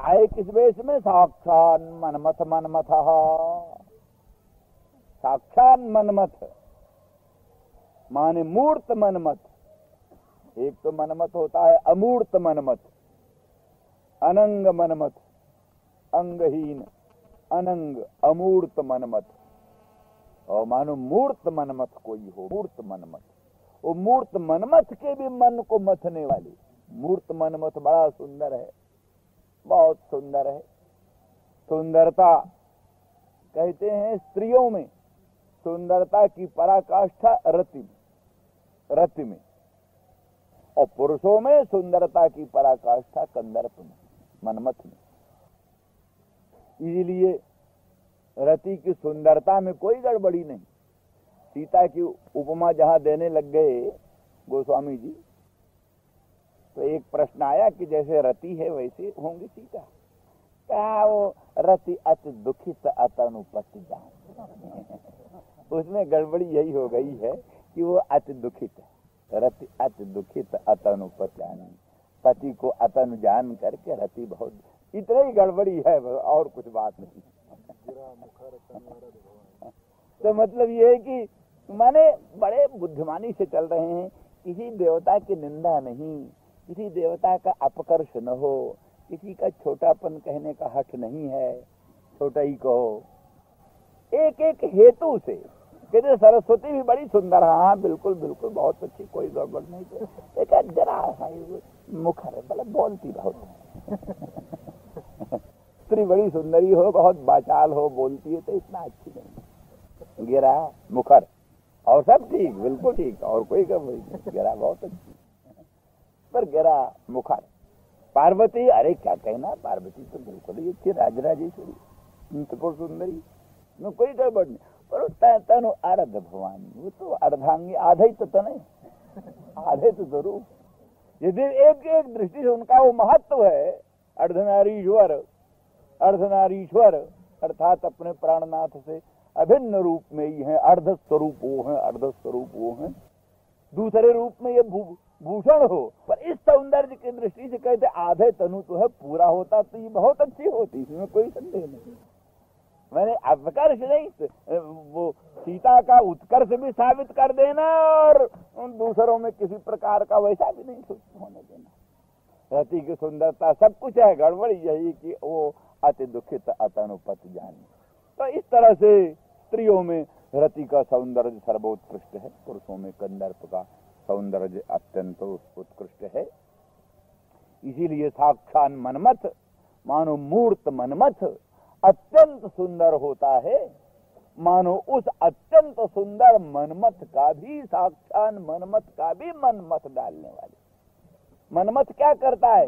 आए किस वेश में? साक्षात मनमथ मनमथ, साक्षात मनमथ माने मूर्त मनमथ। एक तो मनमथ होता है अमूर्त मनमथ, अनंग मनमथ, अंगहीन अनंग अमूर्त मनमथ, और मानो मूर्त मनमथ कोई हो, मूर्त मनमथ। वो मूर्त मनमथ के भी मन को मथने वाली मूर्त मनमथ बड़ा सुंदर है, बहुत सुंदर है। सुंदरता कहते हैं स्त्रियों में सुंदरता की पराकाष्ठा रति में, और पुरुषों में सुंदरता की पराकाष्ठा कंदर्प में, मनमथ में। इसलिए रति की सुंदरता में कोई गड़बड़ी नहीं। सीता की उपमा जहां देने लग गए गोस्वामी जी, तो एक प्रश्न आया कि जैसे रति है वैसे होंगी सीता। क्या वो रति अति दुखित अतनुपति जाऊं। उसमें गड़बड़ी यही हो गई है कि वो अति दुखित है। रति अति दुखित अतनुपति जानी, पति को अतनु जान करके रति बहुत, इतनी ही गड़बड़ी है, और कुछ बात नहीं। तो मतलब ये है कि माने बड़े बुद्धिमानी से चल रहे हैं, किसी देवता की निंदा नहीं, किसी देवता का अपकर्ष न हो, किसी का छोटापन कहने का हठ नहीं है, छोटा ही कहो। एक एक हेतु से कहते सरस्वती भी बड़ी सुंदर है, हाँ बिल्कुल बिल्कुल बहुत अच्छी, कोई गड़बड़ नहीं। तो एक जरा मुखर है, मतलब बोलती बहुत स्त्री बड़ी सुंदरी हो, बहुत बाचाल हो, बोलती है तो इतना अच्छी नहीं। गिरा मुखर और सब ठीक, बिल्कुल ठीक, और कोई गड़बड़ी नहीं, गिरा बहुत अच्छी, पर गिरा मुखर। पार्वती, अरे क्या कहना, पार्वती तो बिल्कुल ही अच्छी, राजराजेश्वरी, त्रिपुर सुंदरी, न कोई गड़बड़ नहीं। पर तनु अर्ध भवानी, वो तो अर्धांगी, आधा ही तो नहीं, आधे तो जरूर। यदि एक एक दृष्टि से उनका वो महत्व है, अर्धनारीश्वर, अर्धनारीश्वर अर्थात अपने प्राणनाथ से अभिन्न रूप में ही है, अर्ध स्वरूप वो है, अर्ध स्वरूप वो है। दूसरे रूप में ये भूषण हो, पर इस सौंदर्य की दृष्टि से कहते आधे तनु तो है, पूरा होता तो ये बहुत अच्छी होती, इसमें कोई संदेह नहीं। मैंने अपकर्ष नहीं, वो सीता का उत्कर्ष भी साबित कर देना और दूसरों में किसी प्रकार का वैसा भी नहीं होने देना। रति की सुंदरता सब कुछ है, गड़बड़ी यही कि वो अति दुखित अतनुपति जानी। तो इस तरह से स्त्रियों में रति का सौंदर्य सर्वोत्कृष्ट है, पुरुषों में कंदर्प का सौंदर्य अत्यंत उत्कृष्ट है। इसीलिए साक्षात मनमथ मानो मूर्त मनमथ अत्यंत सुंदर होता है, मानो उस अत्यंत सुंदर मनमथ का भी, साक्षात मनमथ का भी मन मत डालने वाले। मनमथ क्या करता है?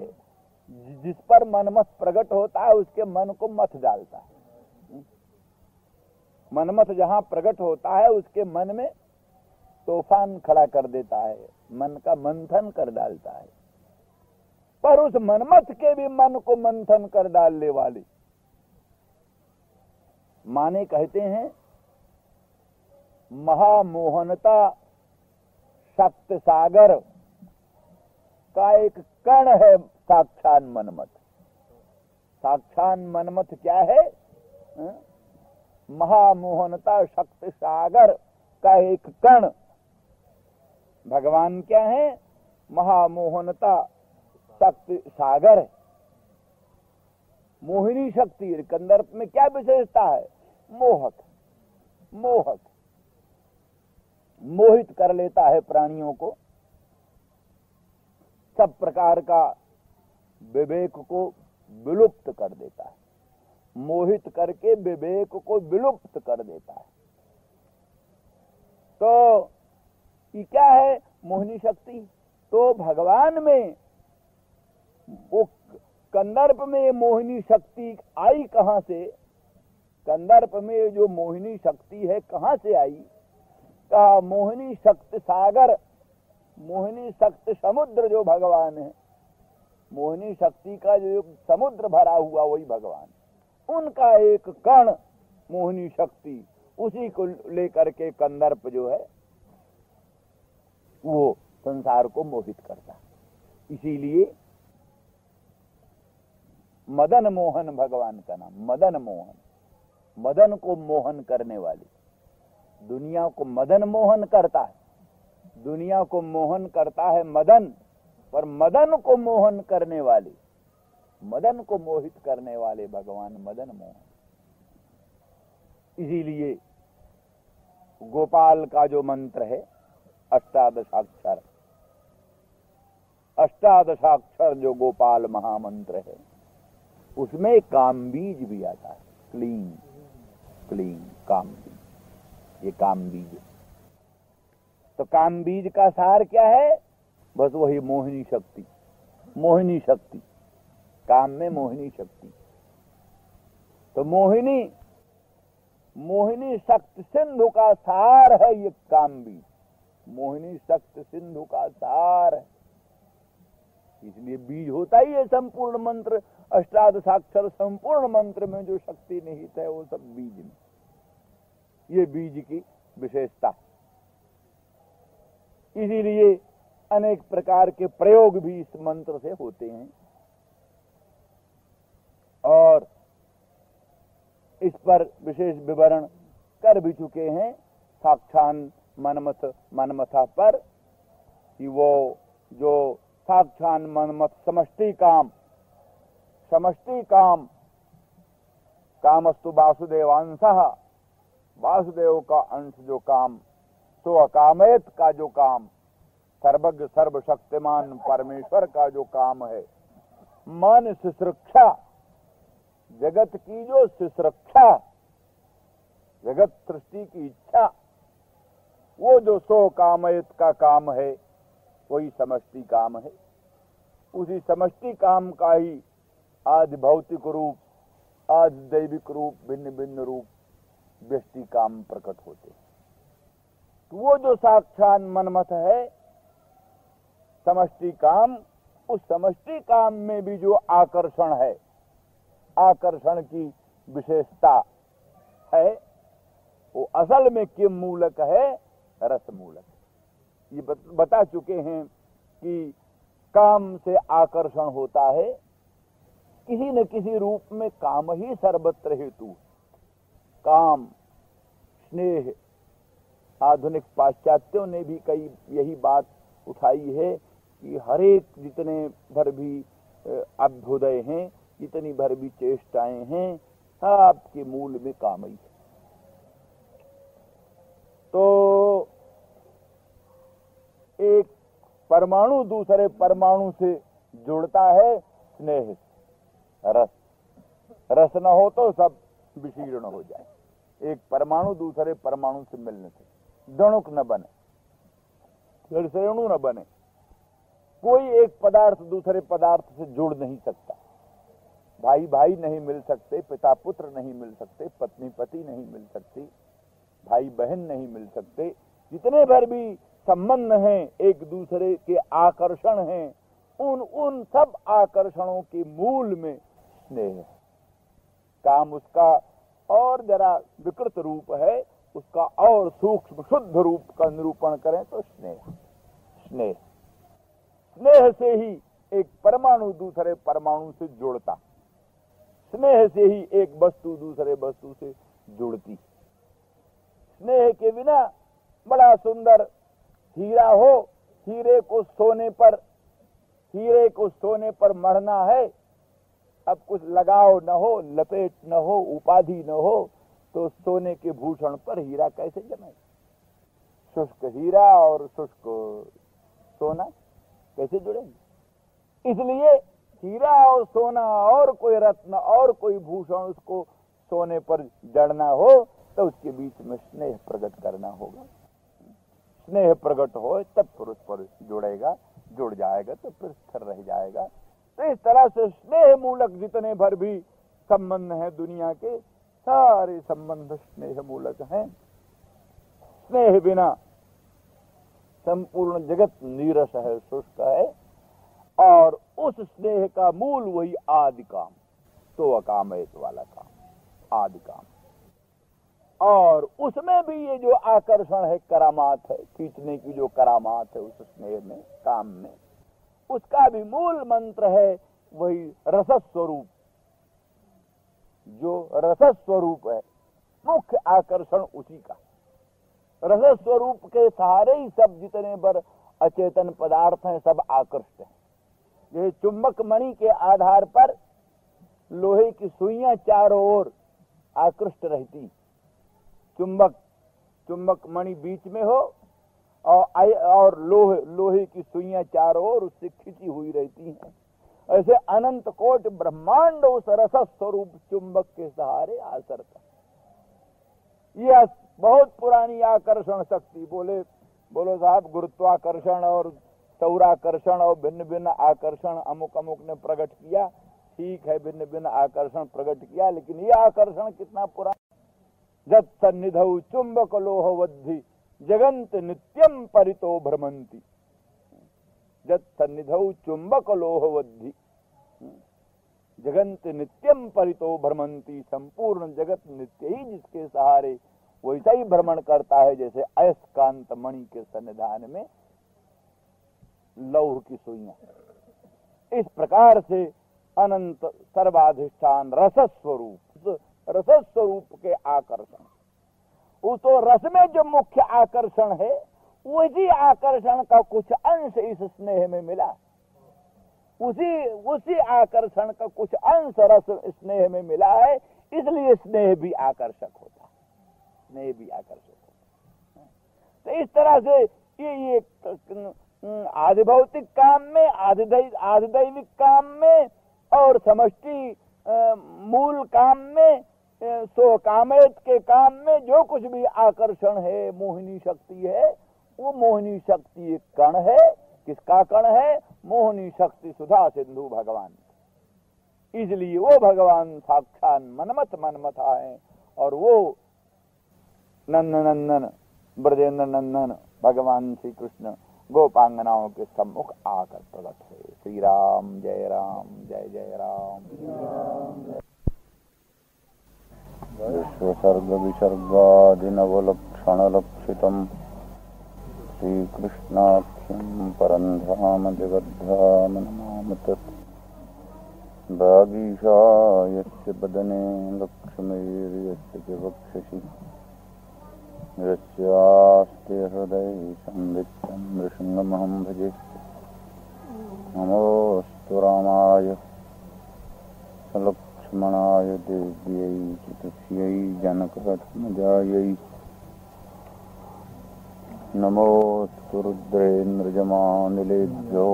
जिस पर मनमथ प्रकट होता है उसके मन को मथ डालता है। मनमथ जहां प्रकट होता है उसके मन में तूफान खड़ा कर देता है, मन का मंथन कर डालता है। पर उस मनमथ के भी मन को मंथन कर डालने वाली माने कहते हैं महामोहनता शक्त सागर का एक कण है साक्षात मनमथ। साक्षात मनमथ क्या है? महामोहनता शक्त सागर का एक कण। भगवान क्या है? महामोहनता शक्ति सागर। मोहिनी शक्ति कंदर्प में क्या विशेषता है? मोहक, मोहक, मोहित कर लेता है प्राणियों को, सब प्रकार का विवेक को विलुप्त कर देता है, मोहित करके विवेक को विलुप्त कर देता है। तो ये क्या है? मोहिनी शक्ति। तो भगवान में वो कंदर्प में मोहिनी शक्ति आई कहां से? कंदर्प में जो मोहिनी शक्ति है कहां से आई? का मोहिनी शक्ति सागर, मोहिनी शक्ति समुद्र जो भगवान है, मोहिनी शक्ति का जो समुद्र भरा हुआ वही भगवान, उनका एक कण मोहिनी शक्ति, उसी को लेकर के कंदर्प जो है वो संसार को मोहित करता है। इसीलिए मदन मोहन भगवान का नाम, मदन मोहन, मदन को मोहन करने वाले। दुनिया को मदन मोहन करता है, दुनिया को मोहन करता है मदन, पर मदन को मोहन करने वाले, मदन को मोहित करने वाले भगवान मदन मोहन। इसीलिए गोपाल का जो मंत्र है अष्टादशाक्षर, अष्टादशाक्षर जो गोपाल महामंत्र है, उसमें काम बीज भी आता है। क्लीन, क्लीन काम बीज, ये काम बीज। तो काम बीज का सार क्या है? बस वही मोहिनी शक्ति, मोहिनी शक्ति, काम में मोहिनी शक्ति। तो मोहिनी, मोहिनी शक्ति सिंधु का सार है ये काम बीज, मोहिनी शक्ति सिंधु का सार है। इसलिए बीज होता ही है संपूर्ण मंत्र, अष्टादशाक्षर संपूर्ण मंत्र में जो शक्ति निहित है वो सब बीज में, ये बीज की विशेषता। इसीलिए अनेक प्रकार के प्रयोग भी इस मंत्र से होते हैं और इस पर विशेष विवरण कर भी चुके हैं साक्षान मनमथा पर, कि वो जो साक्षान मनमथ समष्टि काम, समष्टि काम, कामस्तु वासुदेवांशः, वासुदेव का अंश जो काम, तो अकामयत का जो काम, सर्वज्ञ सर्वशक्तिमान परमेश्वर का जो काम है, मन सुरक्षा, जगत की जो सुरक्षा, जगत सृष्टि की इच्छा, वो जो सो कामयत का काम है वही समष्टि काम है। उसी समष्टि काम का ही आज भौतिक रूप, आज दैविक रूप, भिन्न भिन्न रूप व्यष्टि काम प्रकट होते। तो वो जो साक्षात मनमथ है समष्टि काम, उस समष्टि काम में भी जो आकर्षण है, आकर्षण की विशेषता है, वो असल में किम मूलक है? रस मूलक। ये बता चुके हैं कि काम से आकर्षण होता है, किसी न किसी रूप में काम ही सर्वत्र हेतु। काम, स्नेह, आधुनिक पाश्चात्यों ने भी कई यही बात उठाई है कि हरेक जितने भर भी अभ्युदय हैं, जितनी भर भी चेष्टाएं हैं, सबके मूल में काम ही है। तो एक परमाणु दूसरे परमाणु से जुड़ता है स्नेह, रस। रस न हो तो सब विशीर्ण हो जाए। एक परमाणु दूसरे परमाणु से मिलने से दणुक न बने, फिर श्रेणु न बने। कोई एक पदार्थ दूसरे पदार्थ से जुड़ नहीं सकता। भाई भाई नहीं मिल सकते, पिता पुत्र नहीं मिल सकते, पत्नी पति नहीं मिल सकती, भाई बहन नहीं मिल सकते। जितने भर भी संबंध हैं, एक दूसरे के आकर्षण हैं, उन सब आकर्षणों के मूल में स्नेह है। काम उसका और जरा विकृत रूप है, उसका और सूक्ष्म शुद्ध रूप का निरूपण करें तो स्नेह। स्नेह, स्नेह से ही एक परमाणु दूसरे परमाणु से जुड़ता, स्नेह से ही एक वस्तु दूसरे वस्तु से जुड़ती। स्नेह के बिना बड़ा सुंदर हीरा हो, हीरे को सोने पर मढ़ना है, अब कुछ लगाव न हो, लपेट न हो, उपाधि न हो, तो सोने के भूषण पर हीरा कैसे जमे? शुष्क हीरा और शुष्क सोना कैसे जुड़ेंगे? इसलिए हीरा और सोना और कोई रत्न और कोई भूषण उसको सोने पर जड़ना हो तो उसके बीच में स्नेह प्रकट करना होगा। स्नेह प्रकट हो तब पुरुष पर जुड़ेगा, जुड़ जाएगा तो फिर स्थिर रह जाएगा। तो इस तरह से स्नेह मूलक जितने भर भी संबंध हैं दुनिया के, सारे संबंध स्नेह मूलक हैं। स्नेह बिना संपूर्ण जगत नीरस है, शुष्क है, और उस स्नेह का मूल वही आदि काम, तो अकामयत वाला काम, आदि काम। और उसमें भी ये जो आकर्षण है, करामात है, खींचने की जो करामात है उस स्नेह में, काम में, उसका भी मूल मंत्र है वही रस स्वरूप, जो रस स्वरूप है, मुख्य आकर्षण उसी का। रस स्वरूप के सहारे ही सब जितने पर अचेतन पदार्थ हैं सब आकृष्ट हैं। जैसे चुंबक मणि के आधार पर लोहे की सुइयां चारों ओर आकृष्ट रहती, चुंबक मणि बीच में हो और लोहे की सुइयां चारों ओर उससे खिंची हुई रहती हैं। ऐसे अनंत कोट ब्रह्मांड उस रस स्वरूप चुंबक के सहारे आसरता। यह बहुत पुरानी आकर्षण शक्ति, बोलो साहब, गुरुत्वाकर्षण और सौराकर्षण और भिन्न भिन्न आकर्षण अमुक ने प्रकट किया, ठीक है, भिन्न भिन्न आकर्षण प्रकट किया, लेकिन यह आकर्षण कितना पुराना। जत सन्निधौ चुंबक लोहवद्धि जगंत नित्यम परितो भ्रमंती। जत सन्निधौ चुंबक लोहवद्धि जगंत नित्यम परितो भ्रमंती। संपूर्ण जगत नित्य ही जिसके सहारे वैसा ही भ्रमण करता है जैसे अयस्कांत मणि के सन्निधान में लौह की सुइयां। इस प्रकार से अनंत सर्वाधिष्ठान रस स्वरूप के आकर्षण, उस तो रस में जो मुख्य आकर्षण है उसी आकर्षण का कुछ अंश इस स्नेह में मिला, उसी आकर्षण का कुछ अंश रस स्नेह में मिला है, इसलिए स्नेह भी आकर्षक होता है। तो इस तरह से ये आधिभौतिक काम में, आधिदैविक काम में और समष्टि मूल काम में, सो कामेत के काम में जो कुछ भी आकर्षण है, मोहिनी शक्ति है, वो मोहिनी शक्ति एक कण है। किसका कण है? मोहिनी शक्ति सुधा सिंधु भगवान। इसलिए वो भगवान साक्षात मनमथा है और वो नंदन ब्रजेंद्र नंदन भगवान श्री कृष्ण गोपांगनाओं के सम्मुख आकर प्रकट है। श्री राम जय राम। विश्वसर्ग विसर्गादिनवलक्षणलक्षितम् श्रीकृष्णाख्यं परन्धाम जगद्धाम नमामि तत्। भागीशा यस्य वदने लक्ष्मीर्यस्य च वक्षसि यस्यास्ते हृदये संवित्तं नृसिंहमहं भजे। नमोऽस्तु रामाय लक्ष्मणाय देव्यै च तस्यै जनकरात्मजायै। नमोऽस्तु रुद्रेन्द्रजमानिलेभ्यो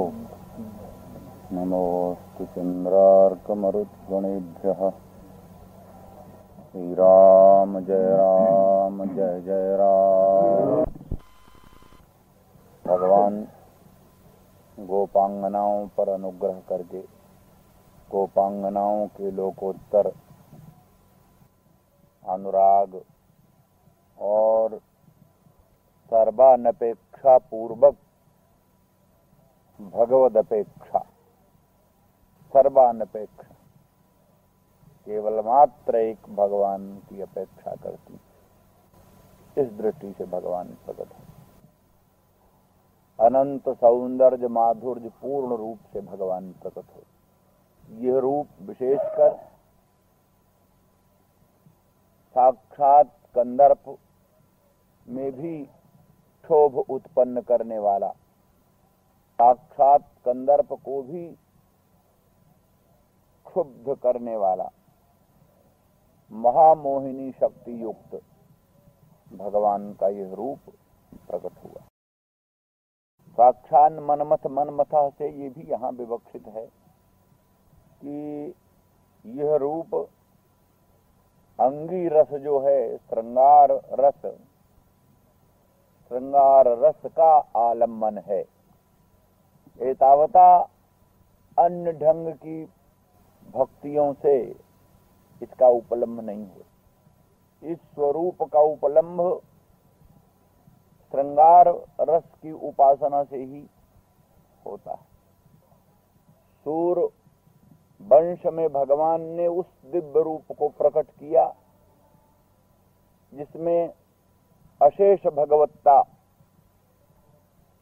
नमोऽस्तु चन्द्रार्कमरुद्गणेभ्यः। श्री राम जय राम। भगवान गोपांगनाओं पर अनुग्रह करके गोपांगनाओं के लोकोत्तर अनुराग और सर्वानपेक्षा पूर्वक भगवद अपेक्षा, सर्वानपेक्षा केवल मात्र एक भगवान की अपेक्षा करती, इस दृष्टि से भगवान प्रकट है। अनंत सौंदर्य माधुर्य पूर्ण रूप से भगवान प्रकट हो। यह रूप विशेषकर साक्षात कंदर्प में भी क्षोभ उत्पन्न करने वाला, साक्षात कंदर्प को भी क्षुब्ध करने वाला महामोहिनी शक्ति युक्त भगवान का यह रूप प्रकट हुआ। साक्षात मनमथा से ये भी यहाँ विवक्षित है कि यह रूप अंगी रस जो है, श्रृंगार रस का आलम्बन है। एतावता अन्य ढंग की भक्तियों से इसका उपलम्ब नहीं हो। इस स्वरूप का उपलम्ब श्रृंगार रस की उपासना से ही होता है। सूर वंश में भगवान ने उस दिव्य रूप को प्रकट किया जिसमें अशेष भगवत्ता,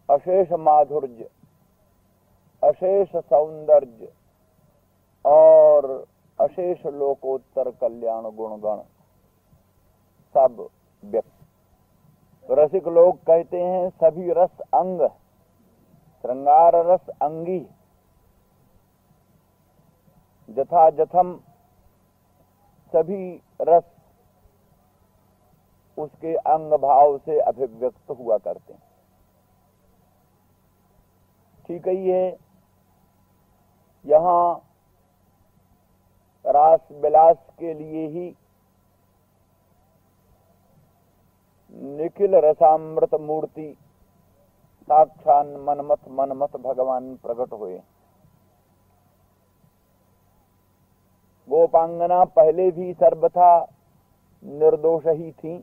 अशेष माधुर्य, अशेष सौंदर्य और अशेष लोकोत्तर कल्याण गुणगण सब व्यक्त। रसिक लोग कहते हैं सभी रस अंग, श्रृंगार रस अंगी, जथा जथम सभी रस उसके अंग भाव से अभिव्यक्त हुआ करते हैं। ठीक ही है, यहाँ रास विलास के लिए ही निखिल रसामृत मूर्ति साक्षात मनमथ भगवान प्रकट हुए। गोपांगना पहले भी सर्वथा निर्दोष ही थी।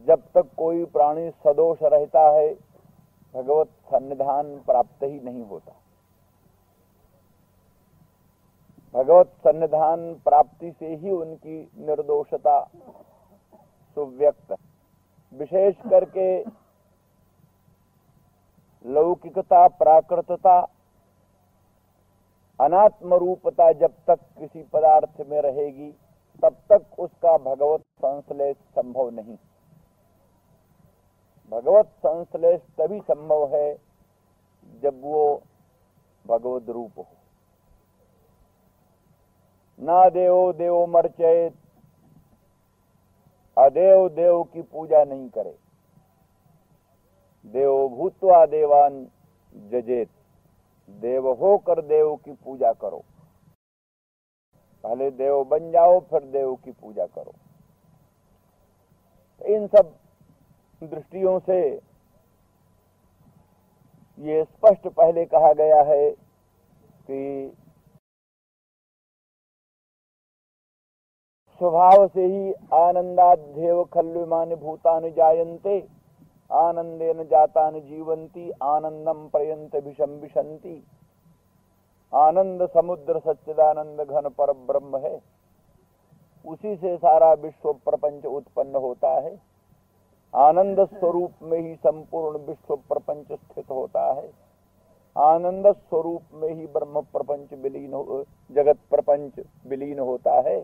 जब तक कोई प्राणी सदोष रहता है भगवत सन्निधान प्राप्त ही नहीं होता। भगवत सन्निधान प्राप्ति से ही उनकी निर्दोषता सुव्यक्त। विशेष करके लौकिकता, प्राकृतता, अनात्म रूपता जब तक किसी पदार्थ में रहेगी तब तक उसका भगवत संश्लेष संभव नहीं। भगवत संश्लेष तभी संभव है जब वो भगवत रूप हो। ना देव देव मर्चयेत, अदेव देव की पूजा नहीं करे। देव भूत्वा देवान जजेत, देव होकर देव की पूजा करो। पहले देव बन जाओ फिर देव की पूजा करो। इन सब दृष्टियों से ये स्पष्ट पहले कहा गया है कि स्वभाव से ही आनंदाध्येव खल्विमानि भूतानि जायन्ते, आनंदेन जातानि जीवन्ति, आनंदम प्रयन्ते विषम विशन्ति। आनंद समुद्र सच्चिदानंद घन पर ब्रह्म है। उसी से सारा विश्व प्रपंच उत्पन्न होता है। आनंद स्वरूप में ही संपूर्ण विश्व प्रपंच स्थित होता है। आनंद स्वरूप में ही ब्रह्म प्रपंच विलीन हो, जगत प्रपंच विलीन होता है।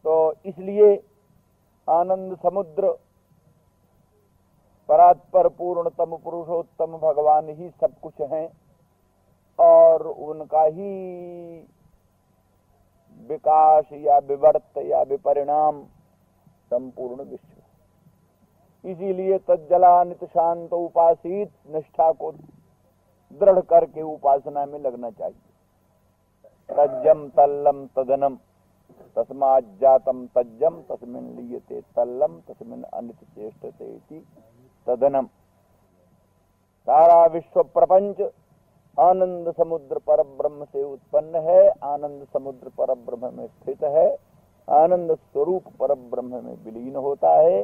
तो इसलिए आनंद समुद्र परात्पर पूर्णतम पुरुषोत्तम भगवान ही सब कुछ हैं और उनका ही विकास या विवर्त या विपरिणाम संपूर्ण विश्व। इसीलिए तज्जलानित शांत उपासित निष्ठा को दृढ़ करके उपासना में लगना चाहिए। तज्जम तल्लम तदनम तस्मात् जातम तज्जम तस्मिन् लीयते तल्लम तस्मिन् अनित चेष्टते इति तदनम। सारा विश्व प्रपंच आनंद समुद्र पर ब्रह्म से उत्पन्न है, आनंद समुद्र पर ब्रह्म में स्थित है, आनंद स्वरूप पर ब्रह्म में विलीन होता है।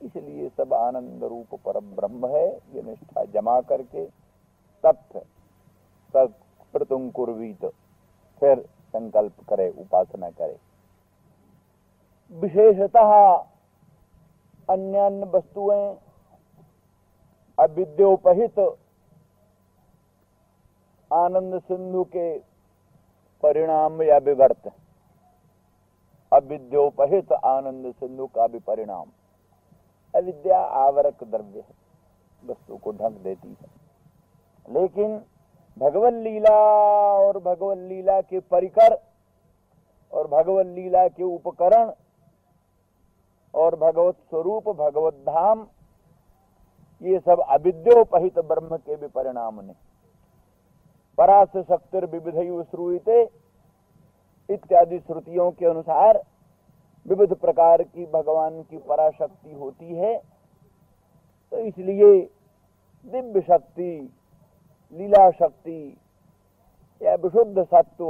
इसलिए सब आनंद रूप पर ब्रह्म है। ये निष्ठा जमा करके तत् प्रतुं कुर्वीत, फिर संकल्प करे, उपासना करे। विशेषतः अन्य वस्तुएं अविद्योपहित आनंद सिंधु के परिणाम या विवर्त, अविद्योपहित आनंद सिंधु का भी परिणाम। अविद्या आवरक द्रव्य है, वस्तु को ढक देती है। लेकिन भगवत लीला और भगवत लीला के परिकर और भगवत लीला के उपकरण और भगवत स्वरूप भगवत धाम, ये सब अविद्योपहित ब्रह्म के भी परिणाम ने। परास शक्तिर विविधयु श्रूयते इत्यादि श्रुतियों के अनुसार विविध प्रकार की भगवान की पराशक्ति होती है। तो इसलिए दिव्य शक्ति, लीला शक्ति या विशुद्ध सत्व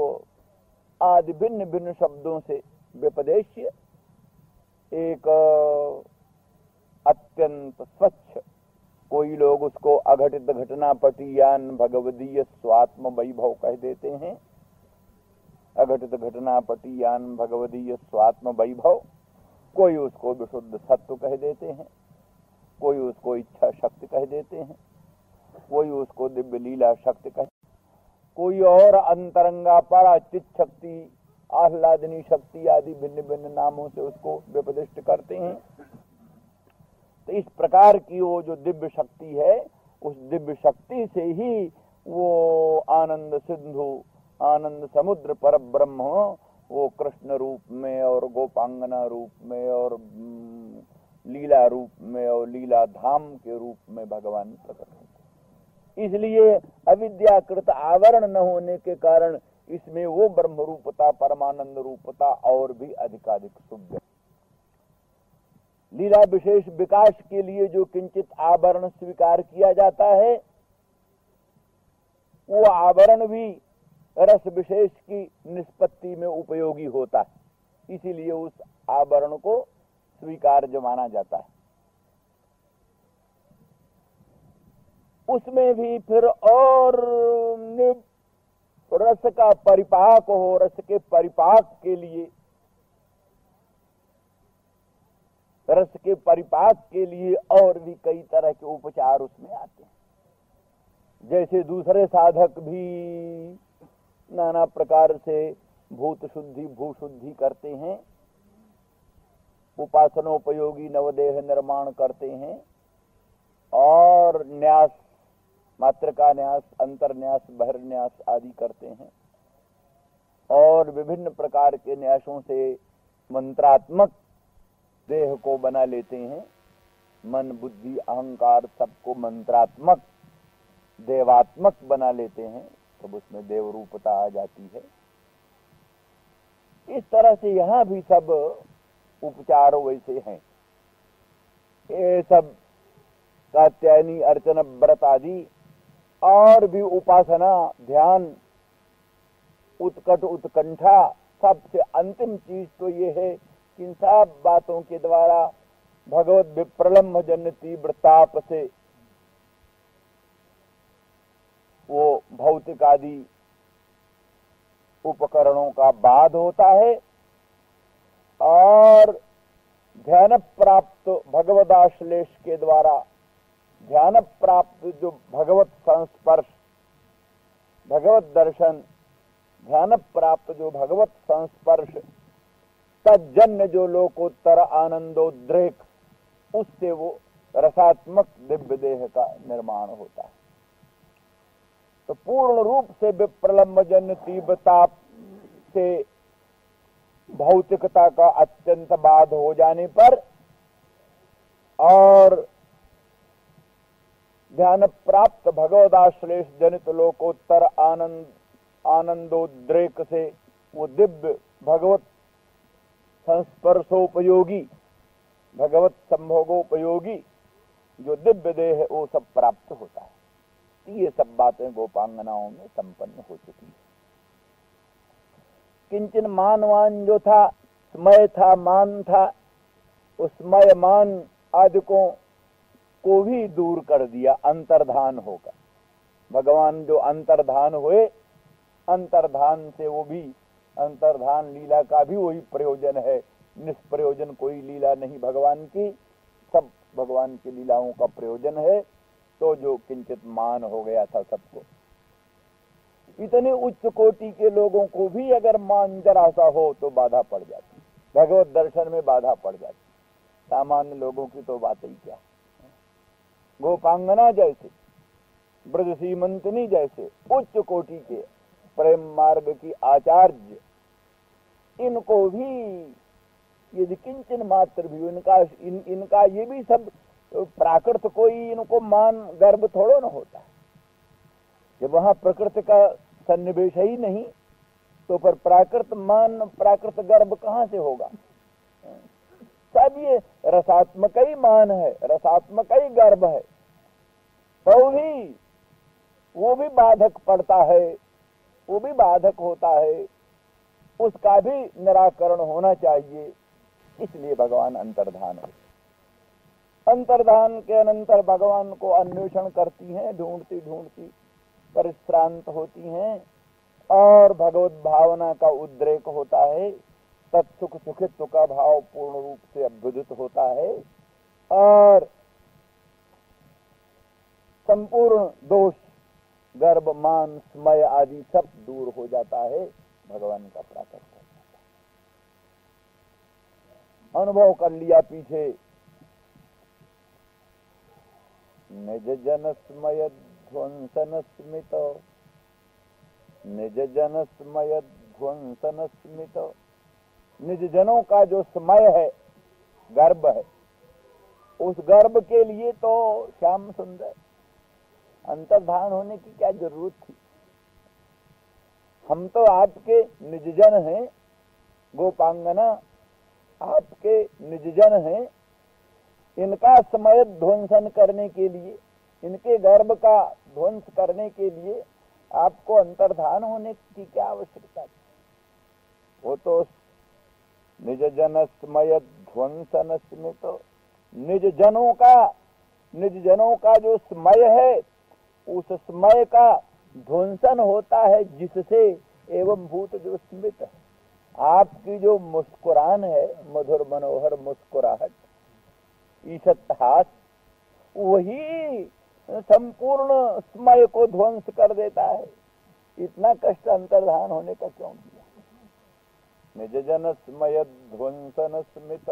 आदि भिन्न भिन्न शब्दों से व्यपदेश्य एक अत्यंत स्वच्छ, कोई लोग उसको अघटित घटना पटीयान भगवदीय स्वात्म वैभव कह देते हैं। अघटित घटना पटीयान भगवदीय स्वात्म वैभव, कोई उसको विशुद्ध सत्व कह देते हैं, कोई उसको इच्छा शक्ति कह देते हैं, कोई उसको दिव्य लीला शक्ति कह। कोई और अंतरंगा परा चित शक्ति, आह्लादनी शक्ति आदि भिन्न भिन्न नामों से उसको व्यपदिष्ट करते हैं। तो इस प्रकार की वो जो दिव्य शक्ति है, उस दिव्य शक्ति से ही वो आनंद सिंधु, आनंद समुद्र पर ब्रह्म वो कृष्ण रूप में और गोपांगना रूप में और लीला रूप में और लीला धाम के रूप में भगवान प्रकट होते। इसलिए अविद्याकृत आवरण न होने के कारण इसमें वो ब्रह्म रूपता, परमानंद रूपता और भी अधिकाधिक शुभ। लीला विशेष विकास के लिए जो किंचित आवरण स्वीकार किया जाता है, वो आवरण भी रस विशेष की निष्पत्ति में उपयोगी होता है, इसीलिए उस आवरण को स्वीकार्य माना जाता है। उसमें भी फिर और रस का परिपाक हो, रस के परिपाक के लिए, रस के परिपाक के लिए और भी कई तरह के उपचार उसमें आते हैं। जैसे दूसरे साधक भी नाना प्रकार से भूत शुद्धि भू शुद्धि करते हैं, उपासनोपयोगी नवदेह निर्माण करते हैं और न्यास, मात्रका न्यास, अंतर्न्यास, बहिर्न्यास आदि करते हैं और विभिन्न प्रकार के न्यासों से मंत्रात्मक देह को बना लेते हैं। मन बुद्धि अहंकार सबको मंत्रात्मक देवात्मक बना लेते हैं, तब उसमें देव रूपता आ जाती है। इस तरह से यहाँ भी सब उपचार वैसे हैं। ये सब कात्यायनी अर्चन व्रत आदि और भी उपासना ध्यान उत्कट उत्कंठा, सबसे अंतिम चीज तो ये है कि इन सब बातों के द्वारा भगवत विप्रलम्भ जन्य तीव्र ताप से वो भौतिक आदि उपकरणों का बाध होता है और ध्यान प्राप्त भगवदाश्लेष के द्वारा ध्यान प्राप्त जो भगवत संस्पर्श, भगवत दर्शन, ध्यान प्राप्त जो भगवत संस्पर्श, तज्जन्य जो लोकोत्तर आनंदोद्रेक, उससे वो रसात्मक दिव्य देह का निर्माण होता है। तो पूर्ण रूप से विप्रलम्ब जन्य तीव्रता से भौतिकता का अत्यंत बाध हो जाने पर और ध्यान प्राप्त भगवदाश्लेष जनित लोकोत्तर आनंदोद्रेक से वो दिव्य भगवत संस्पर्शोपयोगी, भगवत संभोगोपयोगी जो दिव्य देह है वो सब प्राप्त होता है। ये सब बातें गोपांगनाओं में संपन्न हो चुकी है। किंचन मानवान जो था, स्मय था, मान था, उस स्मय मान आदिकों को भी दूर कर दिया अंतर्धान होकर। भगवान जो अंतर्धान हुए, अंतर्धान से वो भी, अंतर्धान लीला का भी वही प्रयोजन है, निष्प्रयोजन कोई लीला नहीं भगवान की, सब भगवान की लीलाओं का प्रयोजन है। तो जो किंचित मान हो गया था सबको, इतने उच्च कोटि के लोगों को भी अगर मान जरा सा हो तो बाधा पड़ जाती, भगवत दर्शन में बाधा पड़ जाती। सामान्य लोगों की तो बात ही क्या। गोपांगना जैसे, ब्रज सीमंतनी जैसे उच्च कोटि के प्रेम मार्ग की आचार्य, इनको भी यदि किंचन मात्र भी इनका ये भी सब प्राकृत कोई इनको मान गर्भ थोड़ो न होता है। जब वहां प्रकृति का सन्निवेश ही नहीं तो पर प्राकृत मान प्राकृत गर्भ कहां से होगा। सब ये रसात्मक ही मान है, रसात्मक ही गर्भ है, तो भी वो भी बाधक पड़ता है, वो भी बाधक होता है, उसका भी निराकरण होना चाहिए। इसलिए भगवान अंतर्धान है। अंतर्धान के अनंतर भगवान को अन्वेषण करती हैं, ढूंढती ढूंढती परिश्रांत होती हैं और भगवत भावना का उद्रेक होता है। तत्सुख सुखित्व का भाव पूर्ण रूप से अभ्युदित होता है और संपूर्ण दोष गर्भ, मान, स्मय आदि सब दूर हो जाता है, भगवान का प्राकट हो जाता है। अनुभव कर लिया पीछे, निज जन स्मय ध्वंसन स्मित, निज जन स्मय ध्वंसन स्मित। निज जनों का जो समय है, गर्भ है, उस गर्भ के लिए तो श्याम सुंदर अंतर्धान होने की क्या जरूरत थी। हम तो आपके निजजन हैं, गोपांगना आपके निजजन हैं। इनका समय ध्वंसन करने के लिए, इनके गर्भ का ध्वंस करने के लिए आपको अंतर्धान होने की क्या आवश्यकता थी। वो तो निज जन स्मय ध्वंसन स्मित, निज जनों का जो स्मय है, उस स्मय का ध्वंसन होता है जिससे एवं भूत जो स्मित है। आपकी जो मुस्कुरान है, मधुर मनोहर मुस्कुराहट, ईशतहास, वही संपूर्ण स्मय को ध्वंस कर देता है। इतना कष्ट अंतर्धान होने का क्यों किया। निज जन स्मय ध्वंसन स्मित।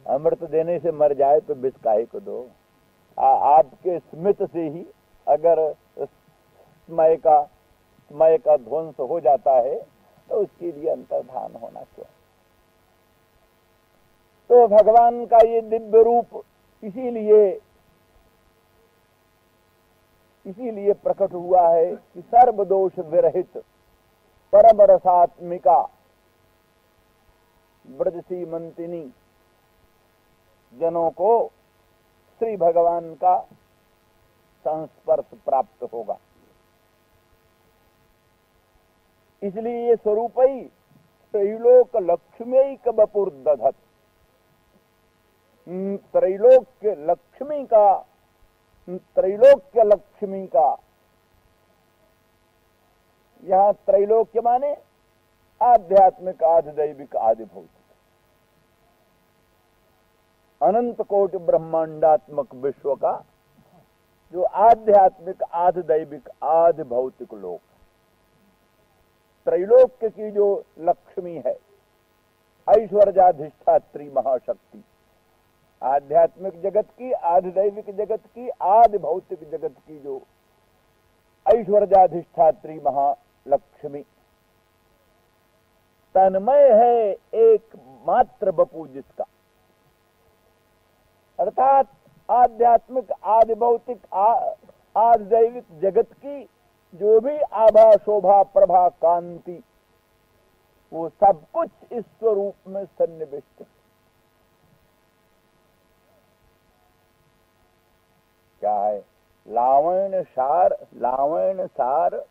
अमृत देने से मर जाए तो विष काहे को दो। आपके स्मित से ही अगर स्मय का ध्वंस हो जाता है तो उसके लिए अंतर्धान होना क्यों। तो भगवान का ये दिव्य रूप इसीलिए प्रकट हुआ है कि सर्वदोष विरहित परम रसात्मिका ब्रज सीमंतिनी जनों को श्री भगवान का संस्पर्श प्राप्त होगा। इसलिए ये स्वरूप ही त्रैलोक लक्ष्मी बपुर दधत। त्रैलोक्य लक्ष्मी का यहाँ त्रैलोक्य माने आध्यात्मिक, आधिदैविक, आदि भौतिक, अनंत कोटि ब्रह्मांडात्मक विश्व का जो आध्यात्मिक, आधिदैविक, आदि भौतिक लोक, त्रैलोक्य की जो लक्ष्मी है, ऐश्वर्याधिष्ठात्री महाशक्ति, आध्यात्मिक जगत की, आधिदैविक जगत की, आदि भौतिक जगत की जो ऐश्वर्याधिष्ठात्री महालक्ष्मी, तन्मय है एकमात्र बपू जिसका, अर्थात आध्यात्मिक, आदि भौतिक, आधिदैविक जगत की जो भी आभा, शोभा, प्रभा, कांति, वो सब कुछ इस स्वरूप में सन्निविष्ट है। क्या है? लावण्य सार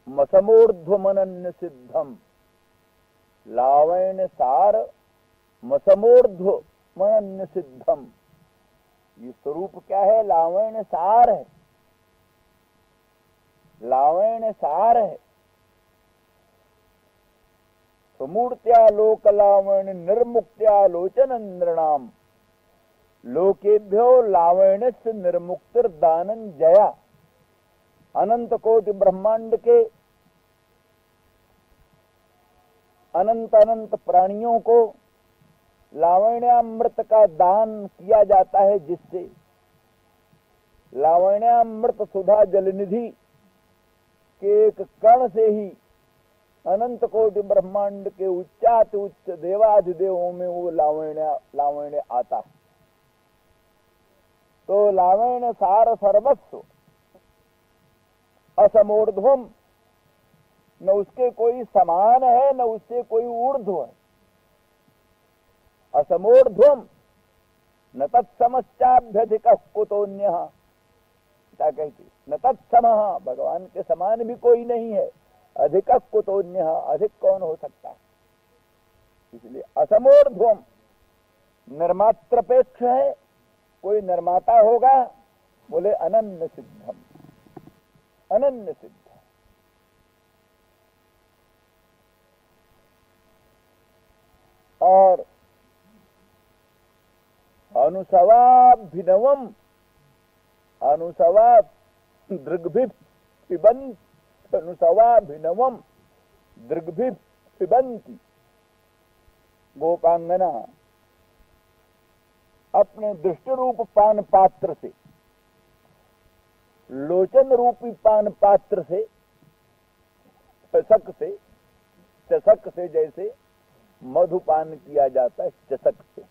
मसमूर्ध्व मनन्य सिद्धम। लावण्य सार मसमूर्ध्व मनन्य सिद्धम। ये स्वरूप क्या है? लावण्य सार है, लावण्य सार है। समूर्त्या लोक लावण्य निर्मुक्त्या लोचन नृणाम लोकेभ्यो लावण्य निर्मुक्तिर दानन जया। अनंत कोटि ब्रह्मांड के अनंत अनंत प्राणियों को लावण्यामृत का दान किया जाता है, जिससे लावण्यामृत सुधा जलनिधि के एक कण से ही अनंत कोटि ब्रह्मांड के उच्चाति उच्च देवाधिदेवों में वो लावण्य आता है। तो लावण्य सार सर्वस्व असमूर्ध्वम, न उसके कोई समान है, न उससे कोई ऊर्ध्व है। असमूर्ध्वम न तत्समश्चाभ्यधिक कुतोन्य। क्या कहती? न तत्समः, भगवान के समान भी कोई नहीं है। अधिक कुतोन्य, अधिक कौन हो सकता है? इसलिए असमूर्ध्वम निर्मात्रपेक्ष है। कोई निर्माता होगा, बोले अनन्य सिद्धम, अनन्य सिद्ध। और अनुसवाभिनवम, अनुसवा दृग्भि पिबन्ति अनुसवाभिनवम दृग्भि पिबन्ति। गोपांगना अपने दृष्टि रूप पान पात्र से, लोचन रूपी पान पात्र से, चषक से जैसे मधुपान किया जाता है चषक से,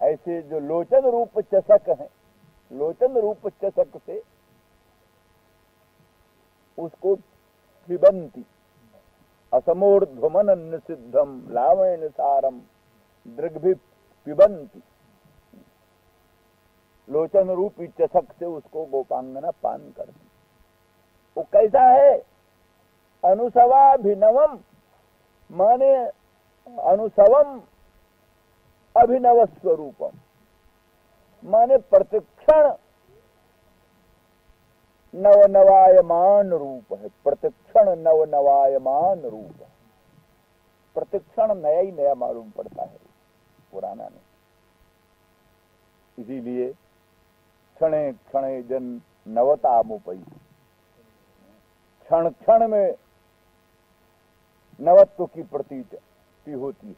ऐसे जो लोचन रूप चषक है, लोचन रूप चषक से उसको पिबन्ति। असमोर्ध्वमन निषिद्धम लावण्य सारम दृग्भि पिबन्ति। लोचन रूपी चषक से उसको गोपांगना पान करती। वो कैसा है? अनुसवाभिनवम, माने अनुसवम अभिनव स्वरूपम, माने प्रतिक्षण नवनवायमान रूप है। प्रतिक्षण नवनवायमान रूप है। प्रतिक्षण नया ही नया मालूम पड़ता है, पुराना नहीं। इसीलिए क्षणे क्षणे जन नवतामुपई, क्षण क्षण में नवत्व की प्रतीति होती है,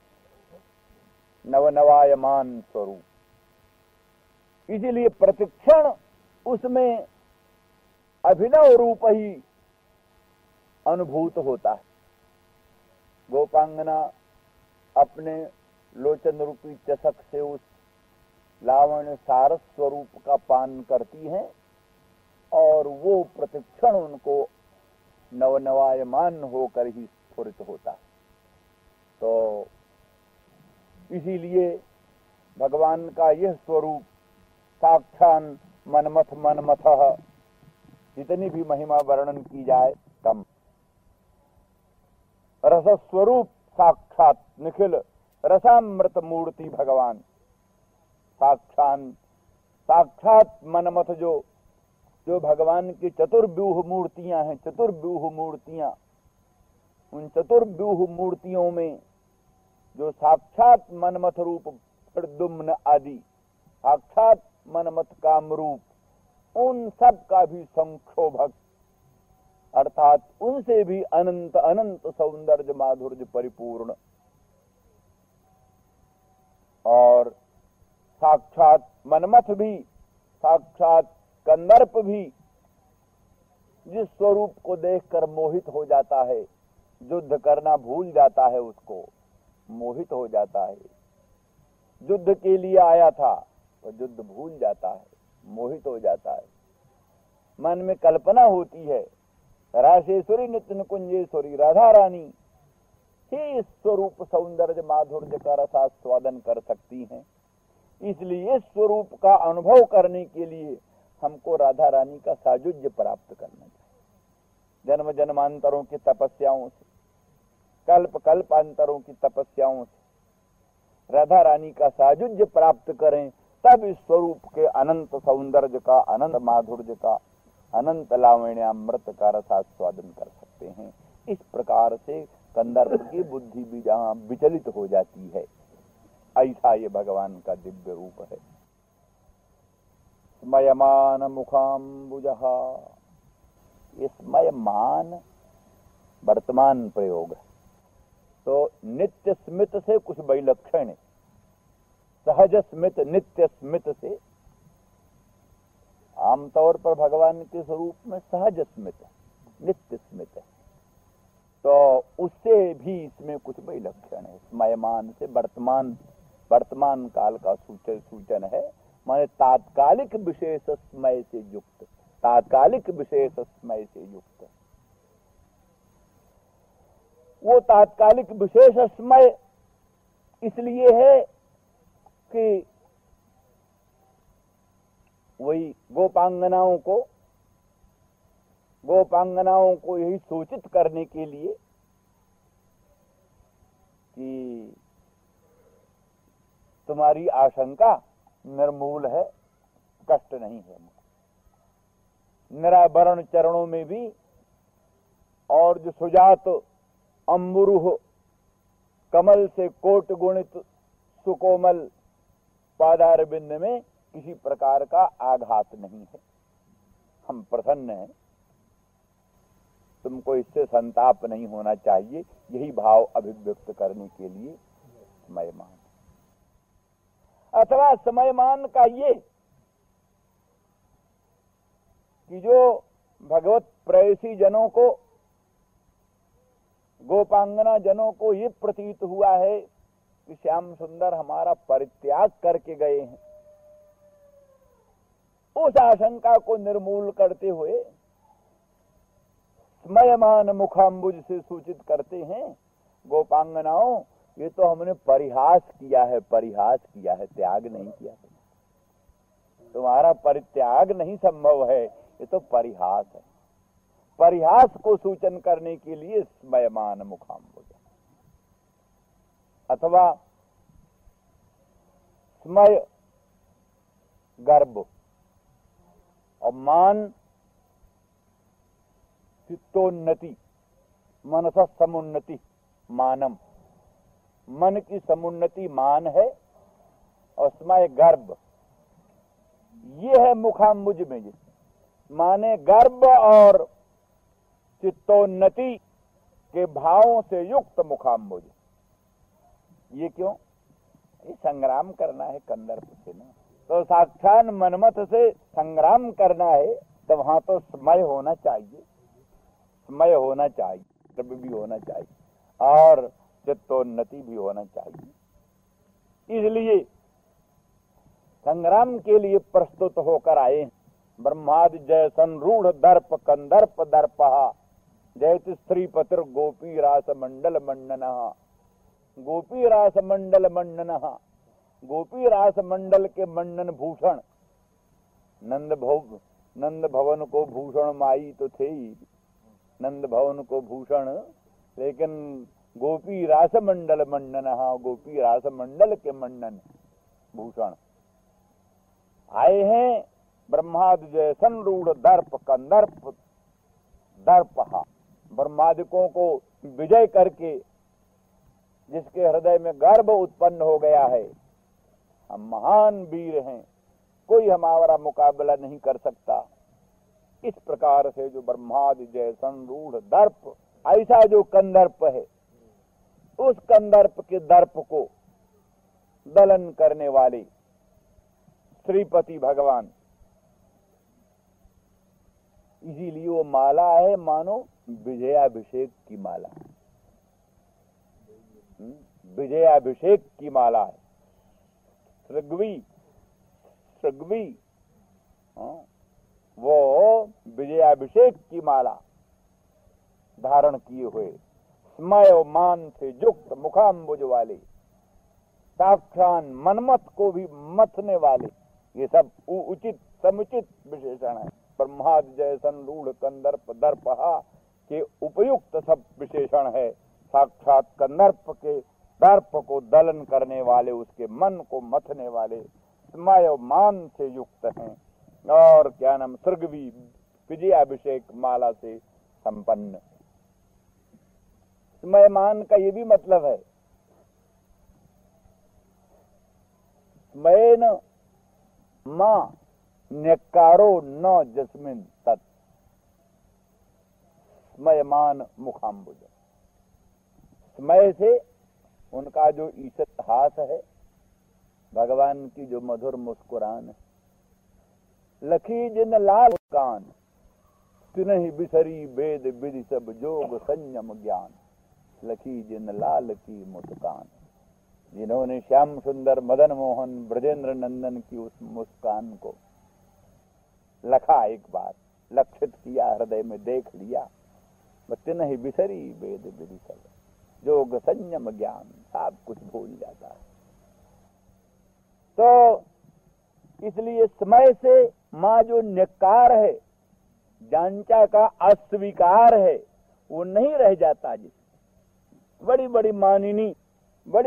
नवनवायमान स्वरूप। इसीलिए प्रतिक्षण उसमें अभिनव रूप ही अनुभूत होता है। गोपांगना अपने लोचन रूपी चषक से उस लावण्य सारस स्वरूप का पान करती हैं और वो प्रतिक्षण उनको नवनवायमान होकर ही स्फुरित होता है। तो इसीलिए भगवान का यह स्वरूप साक्षात मनमथः, जितनी भी महिमा वर्णन की जाए कम। रस स्वरूप साक्षात निखिल रसामृत मूर्ति भगवान, साक्षात मनमथ जो भगवान की चतुर्व्यूह मूर्तियां हैं, चतुर्व्यूह मूर्तियां, उन चतुर्व्यूह मूर्तियों में जो साक्षात मनमथ रूप प्रद्युम्न आदि, साक्षात मनमथ कामरूप, उन सब का भी संक्षोभक, अर्थात उनसे भी अनंत अनंत सौंदर्य माधुर्य परिपूर्ण, और साक्षात मनमथ भी, साक्षात कंदर्प भी जिस स्वरूप को देखकर मोहित हो जाता है, युद्ध करना भूल जाता है, उसको मोहित हो जाता है। युद्ध के लिए आया था तो युद्ध भूल जाता है, मोहित हो जाता है। मन में कल्पना होती है, राशेश्वरी नित्य निकुंजेश्वरी राधा रानी ही इस स्वरूप सौंदर्य माधुर्य का रसास्वादन कर सकती हैं। इसलिए इस स्वरूप का अनुभव करने के लिए हमको राधा रानी का सायुज्य प्राप्त करना चाहिए। जन्म जन्मांतरों की तपस्याओं से, कल्प कल्पांतरों की तपस्याओं से राधा रानी का सायुज्य प्राप्त करें, तब इस स्वरूप के अनंत सौंदर्य का, अनंत माधुर्य का, अनंत लावण्यामृत का रसास्वादन कर सकते हैं। इस प्रकार से कंदर्प की बुद्धि भी जहां विचलित हो जाती है, ऐसा ये भगवान का दिव्य रूप है। स्मयमान मुखाम्बुजः, ये स्मयमान वर्तमान प्रयोग है, तो नित्य स्मित से कुछ वैलक्षण है। सहज स्मित, नित्य स्मित से, आमतौर पर भगवान के स्वरूप में सहज स्मित है, नित्य स्मित है, तो उससे भी इसमें कुछ वैलक्षण है। स्मयमान से वर्तमान काल का सूचन है, माने तात्कालिक विशेष स्मय से युक्त, तात्कालिक विशेष स्मय से युक्त। वो तात्कालिक विशेष स्मय इसलिए है कि वही गोपांगनाओं को यही सूचित करने के लिए कि तुम्हारी आशंका निर्मूल है, कष्ट नहीं है। निराभरण चरणों में भी, और जो सुजात अम्बुरुह कमल से कोट गुणित सुकोमल पादार बिंद में किसी प्रकार का आघात नहीं है। हम प्रसन्न हैं, तुमको इससे संताप नहीं होना चाहिए, यही भाव अभिव्यक्त करने के लिए स्मयमान। अथवा स्मयमान का ये कि जो भगवत प्रेयसी जनों को, गोपांगना जनों को ये प्रतीत हुआ है कि श्याम सुंदर हमारा परित्याग करके गए हैं, उस आशंका को निर्मूल करते हुए स्मयमान मुखाम्बुज से सूचित करते हैं, गोपांगनाओं ये तो हमने परिहास किया है, परिहास किया है, त्याग नहीं किया। तुम्हारा परित्याग नहीं संभव है, ये तो परिहास है। परिहास को सूचन करने के लिए स्मयमान मुखाम्बुज, अथवा स्मय गर्भ और मान चित्तोन्नति, मनस समुन्नति मानम, मन की समुन्नति मान है, और स्मय गर्भ ये है मुखाम्बुज में, माने गर्भ और चित्तोन्नति के भावों से युक्त मुखाम्बुज। ये क्यों? ये संग्राम करना है कंदर्प से ना, तो साक्षात मनमथ से संग्राम करना है, तो वहां तो स्मय होना चाहिए, स्मय होना चाहिए, गर्भ भी होना चाहिए और चित्तोन्नति भी होना चाहिए। इसलिए संग्राम के लिए प्रस्तुत होकर आए। ब्रह्मादि जय संरूढ़ दर्प कंदर्प दर्पहा, जयति स्त्री पतिर गोपी रास मंडल मंडन, गोपी रास मंडल मंडन, गोपी रास मंडल के मंडन भूषण, नंद भवन को भूषण माई तो थे ही, नंद भवन को भूषण, लेकिन गोपी रास मंडल मंडन, गोपी रास मंडल के मंडन भूषण आए हैं। ब्रह्मादि जय संरूढ़ दर्प कंदर्प दर्पहा, ब्रह्मादिकों को विजय करके जिसके हृदय में गर्व उत्पन्न हो गया है, हम महान वीर हैं, कोई हमारा मुकाबला नहीं कर सकता। इस प्रकार से जो ब्रह्मादि जय संरूढ़ दर्प, ऐसा जो कंदर्प है, उस कंदर्प के दर्प को दलन करने वाले श्रीपति भगवान, इसीलिए वो माला है मानो विजयाभिषेक की माला, विजयाभिषेक की माला है। सृग्वी वो विजयाभिषेक की माला धारण किए हुए, स्मय मान से युक्त मुखाम्बुज वाले, साक्षात मनमथ को भी मथने वाले, ये सब उचित समुचित विशेषण है। ब्रह्मादि जय संरूढ़ कंदर्प दर्पहा के उपयुक्त सब विशेषण है। साक्षात कंदर्प के दर्प को दलन करने वाले, उसके मन को मथने वाले, स्मय मान से युक्त हैं, और क्या नाम सृग्वी विजयाभिषेक माला से संपन्न। स्मयमान का ये भी मतलब है, स्मयेन मां न्यकारो न जस्मिन तत्, स्मयमान मुखाम्बुज। स्मय से उनका जो ईशत हास है, भगवान की जो मधुर मुस्कुरान है, लखी जिन लाल मुस्कान, तिनहि बिसरी वेद विधि सब जोग संयम ज्ञान, लखी जिन लाल की मुस्कान। जिन्होंने श्याम सुंदर मदन मोहन ब्रजेंद्र नंदन की उस मुस्कान को लखा, एक बार लक्षित किया, हृदय में देख लिया, तिनहि बिसरी वेद विधि सब जोग संयम ज्ञान, सब कुछ भूल जाता है। तो इसलिए समय से माँ जो न्यकार है, जांचा का अस्वीकार है, वो नहीं रह जाता। जिस बड़ी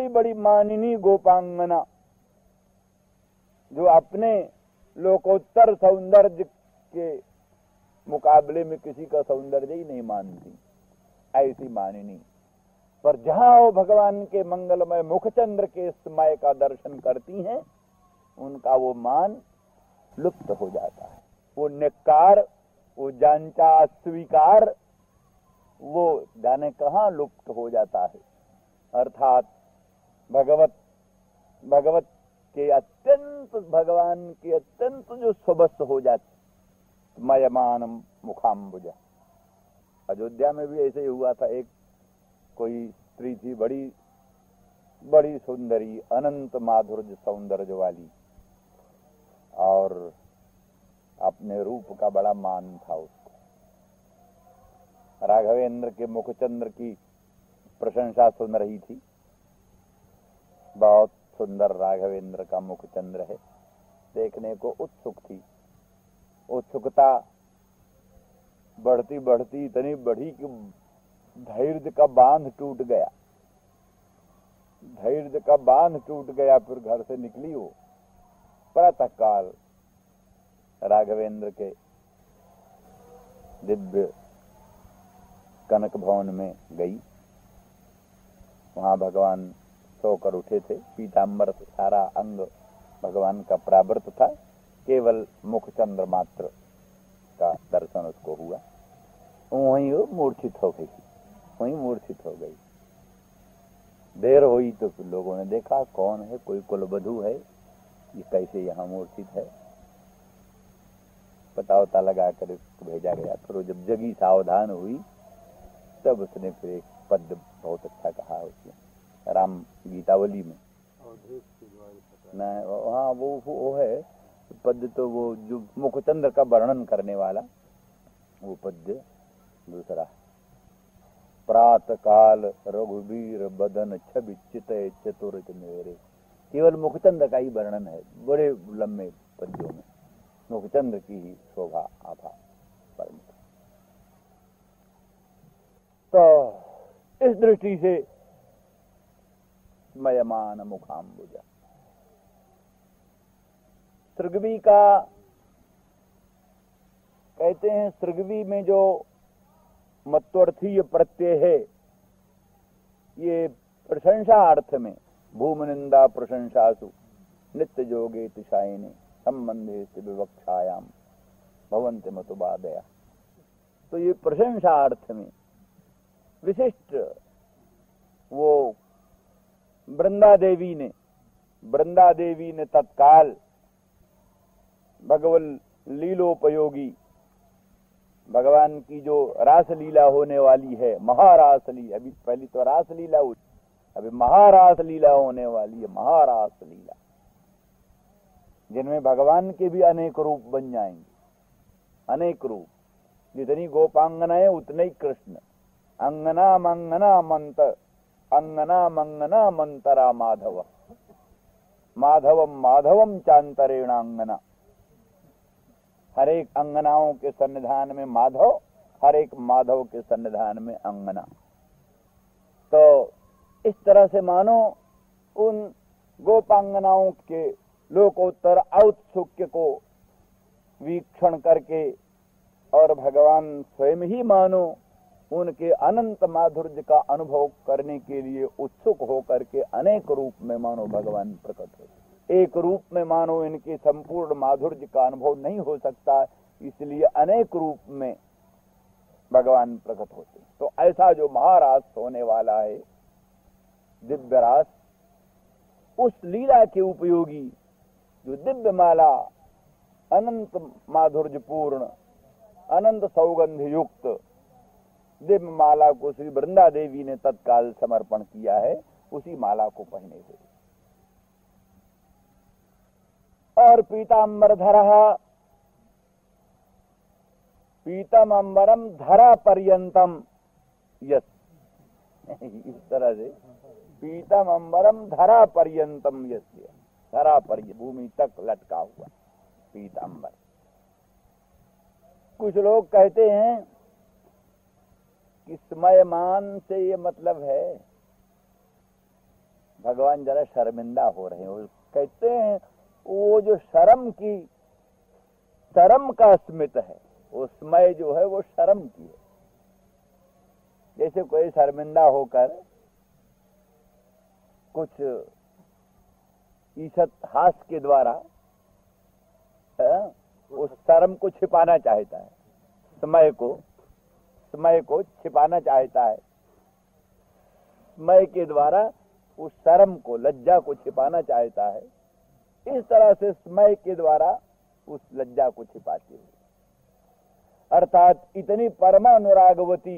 बड़ी मानिनी गोपांगना जो अपने लोकोत्तर सौंदर्य के मुकाबले में किसी का सौंदर्य ही नहीं मानती, ऐसी मानिनी, पर जहां वो भगवान के मंगलमय मुखचंद्र के समय का दर्शन करती हैं, उनका वो मान लुप्त हो जाता है। वो निकार वो जानचा अस्वीकार, वो जाने कहाँ लुप्त हो जाता है। अर्थात भगवत के अत्यंत, भगवान के अत्यंत जो स्वस्त हो जाते। मयमानम मुखाम्बुज। अयोध्या में भी ऐसे ही हुआ था। एक कोई स्त्री थी, बड़ी बड़ी सुंदरी, अनंत माधुर्य सौंदर्य वाली, और अपने रूप का बड़ा मान था उसको। राघवेंद्र के मुखचंद्र की प्रशंसा सुन रही थी। बहुत सुंदर राघवेंद्र का मुखचंद्र है, देखने को उत्सुक थी। उत्सुकता बढ़ती बढ़ती इतनी बढ़ी कि धैर्य का बांध टूट गया। धैर्य का बांध टूट गया। फिर घर से निकली वो प्रातः काल राघवेंद्र के दिव्य कनक भवन में गई। वहां भगवान सोकर उठे थे। पीताम्बर से सारा अंग भगवान का प्रावृत था, केवल मुखचंद्र मात्र का दर्शन उसको हुआ। वहीं वो मूर्छित हो गई, वहीं मूर्छित हो गई। देर हुई तो लोगों ने देखा कौन है, कोई कुलवधू है, ये कैसे यहाँ मूर्छित है। पता वता लगा कर इसको भेजा गया। फिर जब जगी सावधान हुई तब उसने फिर एक पद बहुत अच्छा कहा उसने राम गीतावली में। हाँ वो है पद, तो वो जो मुखचंद्र का वर्णन करने वाला वो पद दूसरा। प्रात काल रघुवीर बदन छवि चित चतुरित मेरे। केवल मुखचंद्र का ही वर्णन है बड़े लंबे पद्यों में। मुखचंद्र की ही शोभा आभा परम। तो इस दृष्टि से मयमान मुखाम्बुज। सृगवी का कहते हैं, सृगवी में जो मत्वर्थीय प्रत्यय है, ये प्रशंसा अर्थ में। भूमि निंदा प्रशंसासु नित्य जोगे तुषायने संबंधे विवक्षायाम भवन्ति मतुबादया। तो ये प्रशंसा अर्थ में विशिष्ट वो वृंदा देवी ने तत्काल भगवल लीलोपयोगी भगवान की जो रासलीला होने वाली है, महारासलीला। अभी पहली तो रासलीला हुई, अभी महारासलीला होने वाली है। महारासलीला जिनमें भगवान के भी अनेक रूप बन जाएंगे, अनेक रूप। जितनी गोपांगनाएं उतने ही कृष्ण। अंगना मंगना मंत, अंगना मंगना मंतरा माधव, माधवम माधवम चांतरेणांगना। हर एक अंगनाओं के सन्निधान में माधव, हर एक माधव के सन्निधान में अंगना। तो इस तरह से मानो उन गोपांगनाओं के लोकोत्तर औत्सुक्य को वीक्षण करके और भगवान स्वयं ही मानो उनके अनंत माधुर्य का अनुभव करने के लिए उत्सुक होकर के अनेक रूप में मानो भगवान प्रकट होते। एक रूप में मानो इनके संपूर्ण माधुर्य का अनुभव नहीं हो सकता, इसलिए अनेक रूप में भगवान प्रकट होते। तो ऐसा जो महारास होने वाला है, दिव्य रास, उस लीला के उपयोगी जो दिव्य माला अनंत माधुर्य पूर्ण, अनंत सौगंध युक्त दिव्य माला को श्री वृंदा देवी ने तत्काल समर्पण किया है, उसी माला को पहने हुए। और पीताम्बर धरा, पीतम अंबरम धरा पर्यंतम यस। इस तरह से पीतम अंबरम धरा पर्यंतम यस, धरा पर्यंत भूमि तक लटका हुआ पीताम्बर। कुछ लोग कहते हैं कि स्मयमान से ये मतलब है भगवान जरा शर्मिंदा हो रहे हैं। वो कहते हैं वो जो शर्म का स्मित है, वो स्मय जो है वो शर्म की है। जैसे कोई शर्मिंदा होकर कुछ ईषत हास्य के द्वारा उस शर्म को छिपाना चाहता है, समय को छिपाना चाहता है, समय के द्वारा उस शर्म को, लज्जा को छिपाना चाहता है। इस तरह से समय के द्वारा उस लज्जा को छिपाते हैं। अर्थात इतनी परमानुरागवती,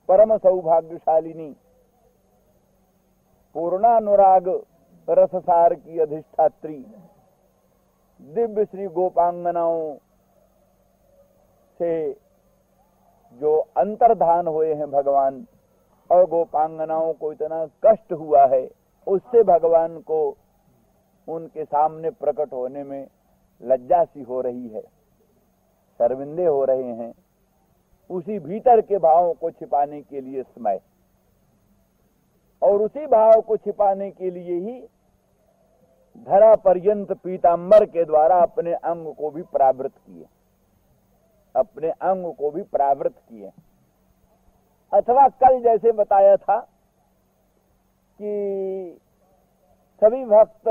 परम सौभाग्यशालिनी, पूर्णानुराग रससार की अधिष्ठात्री दिव्य श्री गोपांगनाओं से जो अंतर्धान हुए हैं भगवान, और गोपांगनाओं को इतना कष्ट हुआ है, उससे भगवान को उनके सामने प्रकट होने में लज्जा सी हो रही है, शर्मिंदे हो रहे हैं। उसी भीतर के भावों को छिपाने के लिए समय, और उसी भाव को छिपाने के लिए ही धरा पर्यंत पीतांबर के द्वारा अपने अंग को भी प्रावृत किए, अपने अंग को भी प्रावृत किए। अथवा कल जैसे बताया था कि सभी भक्त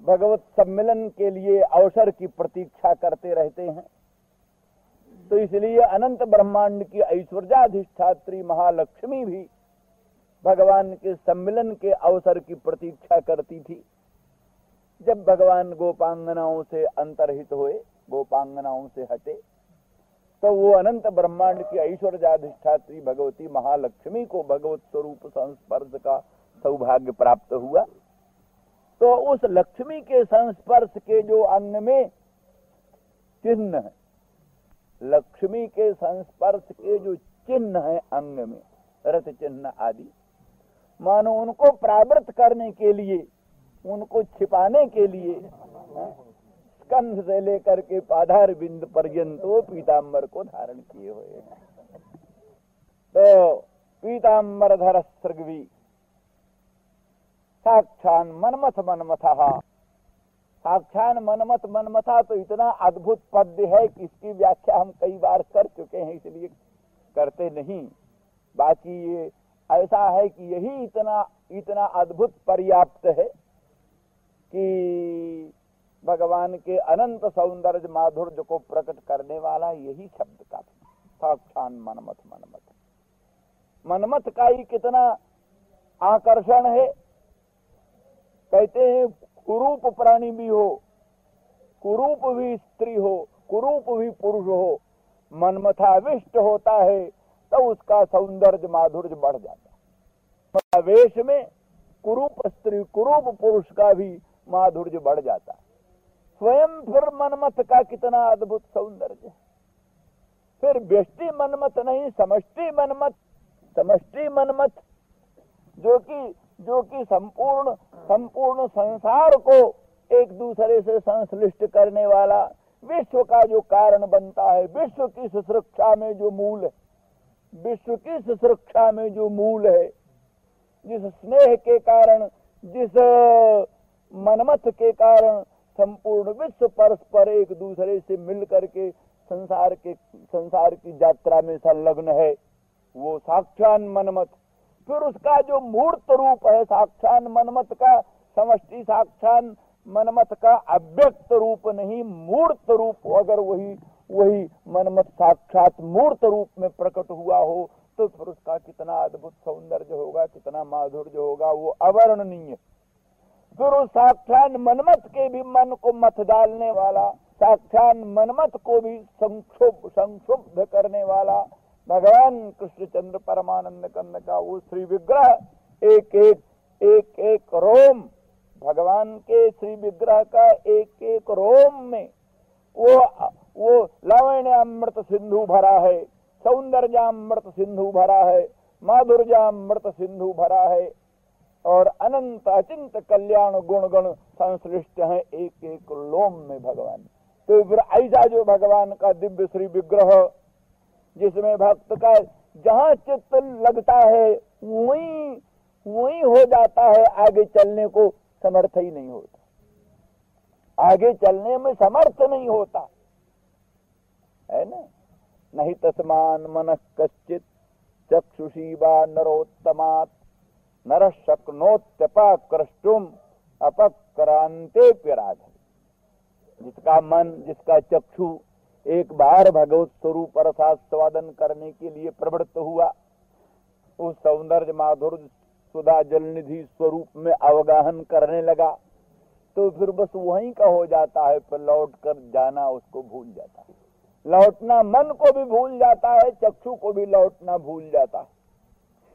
भगवत सम्मेलन के लिए अवसर की प्रतीक्षा करते रहते हैं, तो इसलिए अनंत ब्रह्मांड की ऐश्वर्याधिष्ठात्री महालक्ष्मी भी भगवान के सम्मेलन के अवसर की प्रतीक्षा करती थी। जब भगवान गोपांगनाओं से अंतर्हित हुए, गोपांगनाओं से हटे, तो वो अनंत ब्रह्मांड की ऐश्वर्याधिष्ठात्री भगवती महालक्ष्मी को भगवत स्वरूप संस्पर्श का सौभाग्य प्राप्त हुआ। तो उस लक्ष्मी के संस्पर्श के जो अंग में चिन्ह है, लक्ष्मी के संस्पर्श के जो चिन्ह है अंग में, रथ चिन्ह आदि, मानो उनको प्रावृत करने के लिए, उनको छिपाने के लिए स्कंध से लेकर के पादार बिंद पर्यंत वो पीतांबर को धारण किए हुए हैं। तो पीतांबर धर सृग्वी साक्षान मनमथ मनमथा, साक्षान मनमथ मनमथा तो इतना अद्भुत पद्य है कि इसकी व्याख्या हम कई बार कर चुके हैं, इसलिए करते नहीं। बाकी ये ऐसा है कि यही इतना अद्भुत पर्याप्त है कि भगवान के अनंत सौंदर्य माधुर्य को प्रकट करने वाला यही शब्द का साक्षान मनमथ मनमथ। मनमथ का ही कितना आकर्षण है। कहते हैं कुरूप प्राणी भी हो, कुरूप भी स्त्री हो, कुरूप भी पुरुष हो, मनमथाविष्ट होता है तो उसका सौंदर्य माधुर्य बढ़ जाता है। वेश में कुरूप स्त्री, कुरूप पुरुष का भी माधुर्य बढ़ जाता है। स्वयं फिर मनमथ का कितना अद्भुत सौंदर्य है। फिर व्यष्टि मनमथ नहीं, समष्टि मनमथ, समष्टि मनमथ जो कि संपूर्ण संसार को एक दूसरे से संश्लिष्ट करने वाला, विश्व का जो कारण बनता है, विश्व की सुरक्षा में जो मूल है, विश्व की सुरक्षा में जो मूल है, जिस स्नेह के कारण, जिस मनमथ के कारण संपूर्ण विश्व परस्पर एक दूसरे से मिल करके संसार की यात्रा में संलग्न है, वो साक्षान मनमथ। फिर उसका जो मूर्त रूप है साक्षान मनमथ का, समष्टि साक्षान मनमथ का अव्यक्त रूप नहीं, मूर्त रूप अगर वही मनमथ साक्षात मूर्त रूप में प्रकट हुआ हो तो फिर उसका कितना अद्भुत सौंदर्य होगा, कितना माधुर्य होगा, वो अवर्णनीय। फिर उस साक्षात मनमथ के भी मन को मथ डालने वाला, साक्षात मनमथ को भी संक्षुब्ध करने वाला भगवान कृष्णचंद्र परमानंद कंद का वो श्री विग्रह, एक रोम, भगवान के श्री विग्रह का एक रोम में वो लावण्यामृत सिंधु भरा है, सौंदर्यामृत सिंधु भरा है, माधुर्यामृत सिंधु भरा है, और अनंत अचिंत कल्याण गुण गण संश्लिष्ट है एक लोम में भगवान। तो फिर ऐसा जो भगवान का दिव्य श्री विग्रह, जिसमें भक्त का जहां चित्त लगता है वही हो जाता है, आगे चलने को समर्थ ही नहीं होता, आगे चलने में समर्थ नहीं होता है ना। नहीं तस्मान मनः कश्चित चक्षुषी वा नरोत्तमात् नर शक्नोत्यपाकृष्टुम अपक्रांते प्यराध। जिसका मन, जिसका चक्षु एक बार भगवत स्वरूप रसास्वादन करने के लिए प्रवृत्त हुआ, उस सौंदर्य माधुर्य सुधा जलनिधि स्वरूप में अवगाहन करने लगा, तो फिर बस वहीं का हो जाता है। फिर लौट कर जाना उसको भूल जाता है, लौटना मन को भी भूल जाता है, चक्षु को भी लौटना भूल जाता है।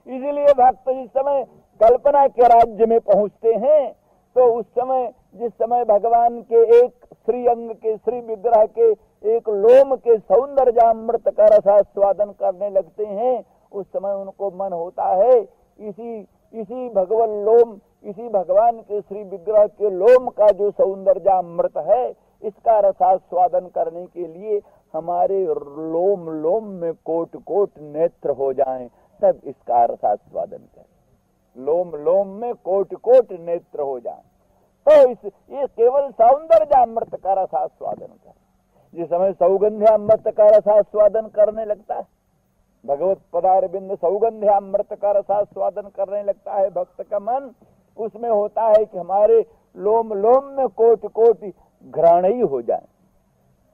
इसीलिए भक्त जिस समय कल्पना के राज्य में पहुंचते हैं, तो उस समय, जिस समय भगवान के एक श्री अंग के, श्री विग्रह के एक लोम के सौंदर्यामृत का रसास्वादन करने लगते हैं, उस समय उनको मन होता है इसी भगवान लोम, इसी भगवान के श्री विग्रह के लोम का जो सौंदर्यामृत है, इसका रसास्वादन करने के लिए हमारे लोम लोम में कोट कोट नेत्र हो जाएं, तब इसका रसास्वादन करें। लोम लोम में कोट कोट नेत्र हो जाएं, तो ये केवल सौंदर्यामृत का रसास्वादन करें। जिस समय सौगंध्यामृत का रसास्वादन करने लगता है, भगवत पदारविंद सौगंध्यामृत का रसास्वादन करने लगता है भक्त का मन, उसमें होता है कि हमारे लोम लोम में कोट कोट घ्राणई हो जाए,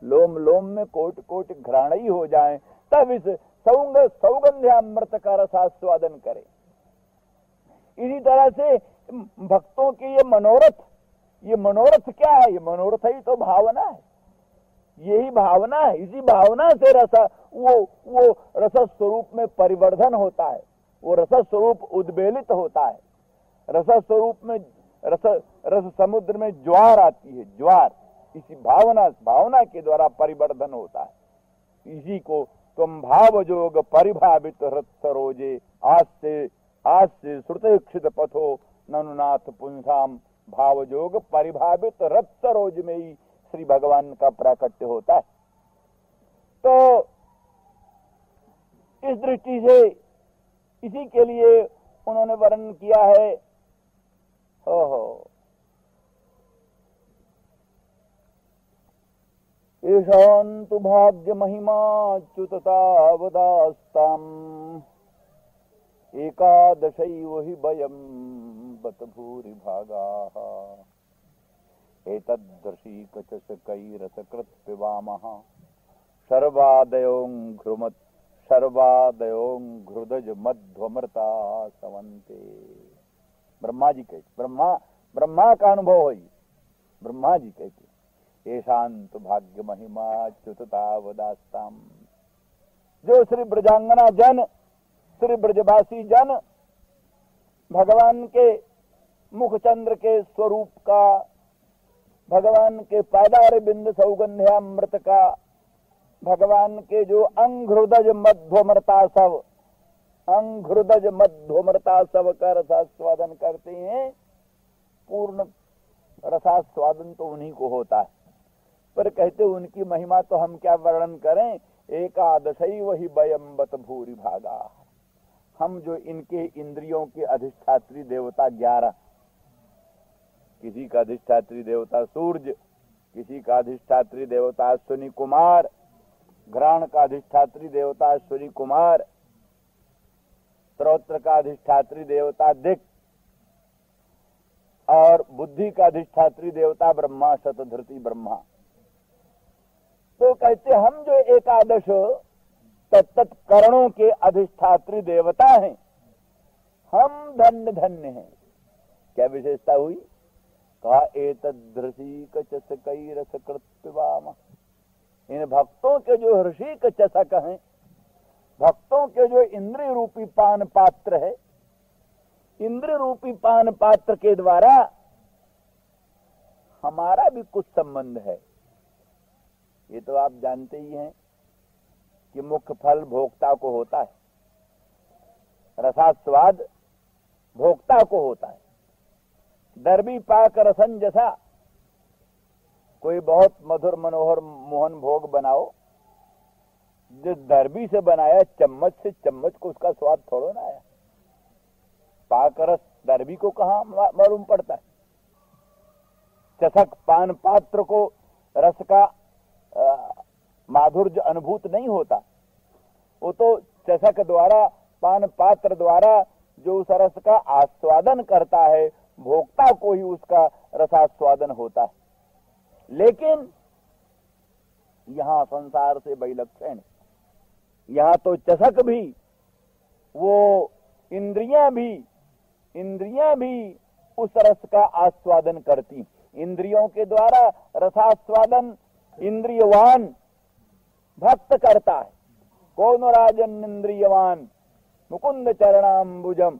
लोम लोम में कोट कोट घ्राणई हो जाए, तब इस सौगंध्यामृत का रसास्वादन करें। इसी तरह से भक्तों के ये मनोरथ क्या है? ये मनोरथ ही तो भावना है, यही भावना है। इसी भावना से वो रस स्वरूप में परिवर्धन होता है, वो रस स्वरूप उद्वेलित होता है। रस स्वरूप में रस समुद्र में ज्वार आती है, ज्वार इसी भावना के द्वारा परिवर्धन होता है। इसी को तुम भाव जोग परिभावित रथ सरोजे आज से श्रुतेक्षित पथो ननुनाथ पुंसाम, भाव जोग परिभावित रथ सरोज में ही श्री भगवान का प्राकट्य होता है। तो इस दृष्टि से इसी के लिए उन्होंने वर्णन किया है। ईशान्तु भाग्य महिमा च्युततावदास्ताम् एकादशैव हि वयं बत भूरि भागाः एतद्दृशीकचषकैरसकृत् पिबामः सर्वादयोंघ्रुदज मध्वमृता सवन्ते। ब्रह्मा जी कहते, ब्रह्मा का अनुभव है। ब्रह्मा जी कहते ऐशांत भाग्य महिमा च्युततावदास्ताम, जो श्री ब्रजांगना जन, श्री ब्रजवासी जन भगवान के मुखचंद्र के स्वरूप का, भगवान के पादार बिंद सौगंध्यामृत का, भगवान के जो अंघ्रुदज मध्वमृता सब का रसास्वादन करते हैं, पूर्ण रसास्वादन तो उन्हीं को होता है। पर कहते उनकी महिमा तो हम क्या वर्णन करें। एकादशई वही वयम बत भूरि भागा, हम जो इनके इंद्रियों के अधिष्ठात्री देवता 11, किसी का अधिष्ठात्री देवता सूर्य, किसी का अधिष्ठात्री देवता अश्विनी कुमार, घ्राण का अधिष्ठात्री देवता अश्विनी कुमार, श्रोत्र का अधिष्ठात्री देवता दिक्, और बुद्धि का अधिष्ठात्री देवता ब्रह्मा, शतधृति ब्रह्मा। तो कहते हम जो एकादश तत्त करणों के अधिष्ठात्री देवता हैं, हम धन्य धन्य हैं। क्या विशेषता हुई? कहा एतद्रसीक चषकैरसकृत् पिबामः, इन भक्तों के जो ऋषिक चषक हैं, भक्तों के जो इंद्रिय रूपी पान पात्र है, इंद्र रूपी पान पात्र के द्वारा हमारा भी कुछ संबंध है। ये तो आप जानते ही हैं कि मुख्य फल भोक्ता को होता है, रसास्वाद भोक्ता को होता है। दर्भी पाक रसन जैसा कोई बहुत मधुर मनोहर मोहन भोग बनाओ, जिस दर्भी से बनाया चम्मच से चम्मच को उसका स्वाद थोड़ो ना आया। पाक रस दर्भी को कहां मालूम पड़ता है। चषक पान पात्र को रस का माधुर्य अनुभूत नहीं होता। वो तो चषक द्वारा, पान पात्र द्वारा जो उस रस का आस्वादन करता है, भोक्ता को ही उसका रसास्वादन होता है। लेकिन यहाँ संसार से विलक्षण। यहाँ तो चषक भी, वो इंद्रियां भी उस रस का आस्वादन करती। इंद्रियों के द्वारा रसास्वादन इंद्रियवान भक्त करता है। कौन राजन इंद्रियवान मुकुंद चरणाम्बुजम